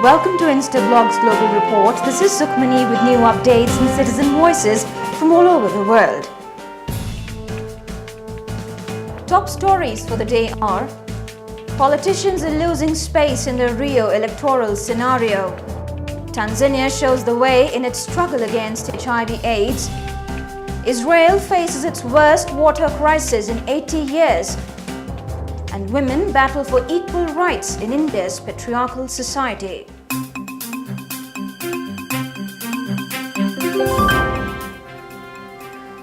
Welcome to Instablogs Global Report. This is Sukhmani with new updates and citizen voices from all over the world. Top stories for the day are: politicians are losing space in the Rio electoral scenario. Tanzania shows the way in its struggle against HIV-AIDS. Israel faces its worst water crisis in 80 years. And women battle for equal rights in India's patriarchal society.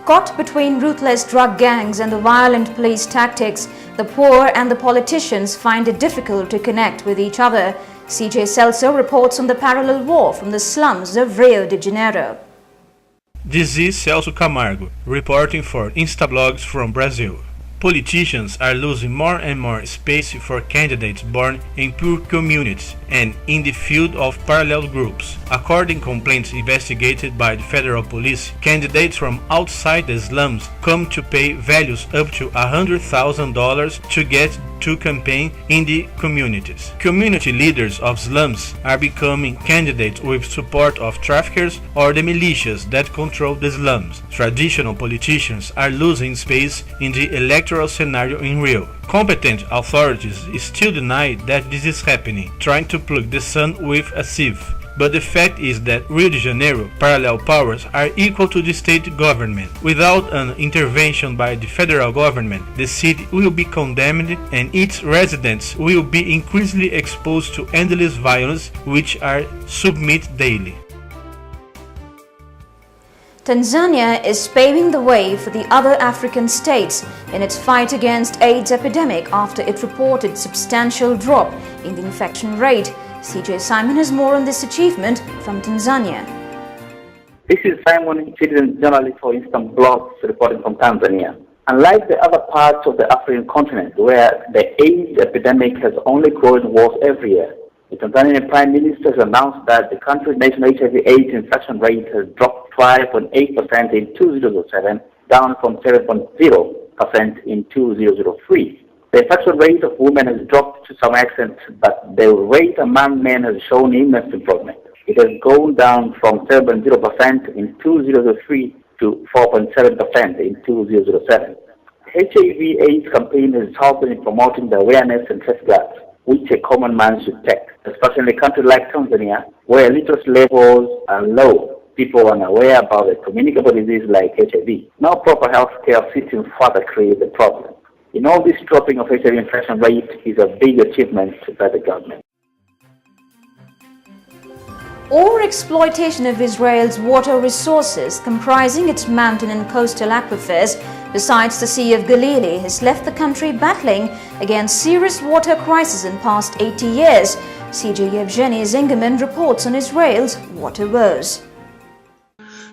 Caught between ruthless drug gangs and the violent police tactics, the poor and the politicians find it difficult to connect with each other. CJ Celso reports on the parallel war from the slums of Rio de Janeiro. This is Celso Camargo, reporting for Instablogs from Brazil. Politicians are losing more and more space for candidates born in poor communities and in the field of parallel groups. According to complaints investigated by the federal police, candidates from outside the slums come to pay values up to $100,000 to get to campaign in the communities. Community leaders of slums are becoming candidates with support of traffickers or the militias that control the slums. Traditional politicians are losing space in the electoral scenario in Rio. Competent authorities still deny that this is happening, trying to plug the sun with a sieve. But the fact is that Rio de Janeiro parallel powers are equal to the state government. Without an intervention by the federal government, the city will be condemned and its residents will be increasingly exposed to endless violence which are submit daily. Tanzania is paving the way for the other African states in its fight against AIDS epidemic after it reported substantial drop in the infection rate. CJ Simon has more on this achievement from Tanzania. This is Simon, citizen journalist for Instablogs, reporting from Tanzania. Unlike the other parts of the African continent where the AIDS epidemic has only grown worse every year, the Tanzanian Prime Minister has announced that the country's national HIV-AIDS infection rate has dropped 5.8% in 2007, down from 7.0% in 2003. The infection rate of women has dropped to some extent, but the rate among men has shown immense improvement. It has gone down from 7.0% in 2003 to 4.7% in 2007. The HIV-AIDS campaign has helped in promoting the awareness and safeguards which a common man should take, especially in a country like Tanzania, where literacy levels are low. People are unaware about a communicable disease like HIV. No proper health care system further creates the problem. In all, this dropping of HIV infection rate is a big achievement by the government. Overexploitation of Israel's water resources, comprising its mountain and coastal aquifers, besides the Sea of Galilee, has left the country battling against serious water crisis in past 80 years. CJ Yevgeny Zingerman reports on Israel's water woes.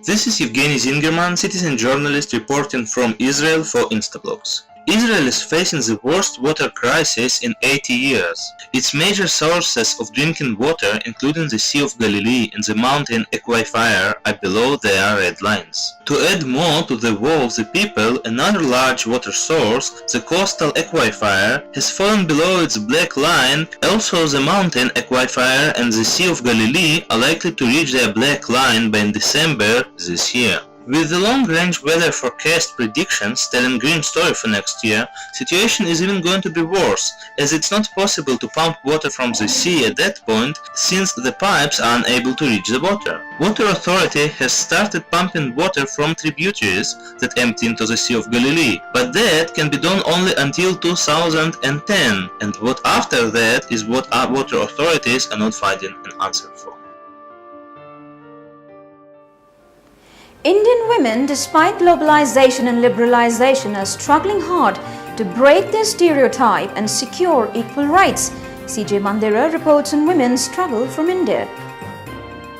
This is Yevgeny Zingerman, citizen journalist reporting from Israel for Instablogs. Israel is facing the worst water crisis in 80 years. Its major sources of drinking water, including the Sea of Galilee and the mountain aquifer, are below their red lines. To add more to the woe of the people, another large water source, the coastal aquifer, has fallen below its black line. Also, the mountain aquifer and the Sea of Galilee are likely to reach their black line by December this year. With the long-range weather forecast predictions telling green story for next year, situation is even going to be worse, as it's not possible to pump water from the sea at that point, since the pipes are unable to reach the water. Water Authority has started pumping water from tributaries that empty into the Sea of Galilee, but that can be done only until 2010, and what after that is what our water authorities are not finding an answer for. Indian women, despite globalization and liberalization, are struggling hard to break their stereotype and secure equal rights. CJ Mandira reports on women's struggle from India.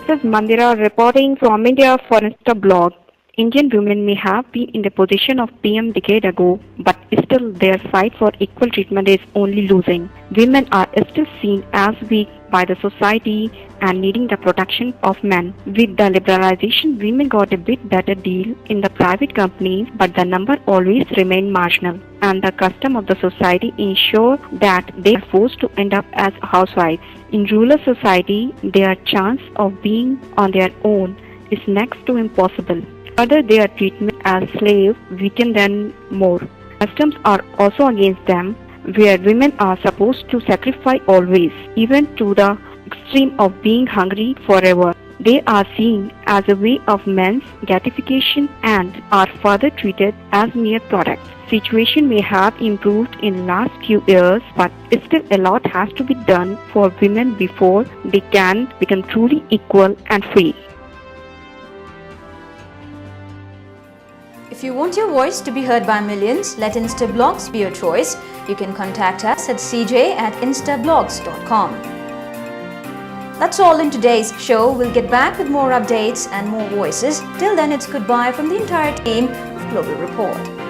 This is Mandira reporting from India for Instablogs. Indian women may have been in the position of PM decade ago, but still their fight for equal treatment is only losing. Women are still seen as weak by the society and needing the protection of men. With the liberalization, women got a bit better deal in the private companies, but the number always remained marginal. and the custom of the society ensure that they are forced to end up as housewives. In rural society, their chance of being on their own is next to impossible. Further, their treatment as slaves weaken them more. Customs are also against them, where women are supposed to sacrifice always, even to the extreme of being hungry forever. They are seen as a way of men's gratification and are further treated as mere products. Situation may have improved in last few years, but still a lot has to be done for women before they can become truly equal and free. If you want your voice to be heard by millions, let Instablogs be your choice. You can contact us at cj@instablogs.com. That's all in today's show. We'll get back with more updates and more voices. Till then, it's goodbye from the entire team of Global Report.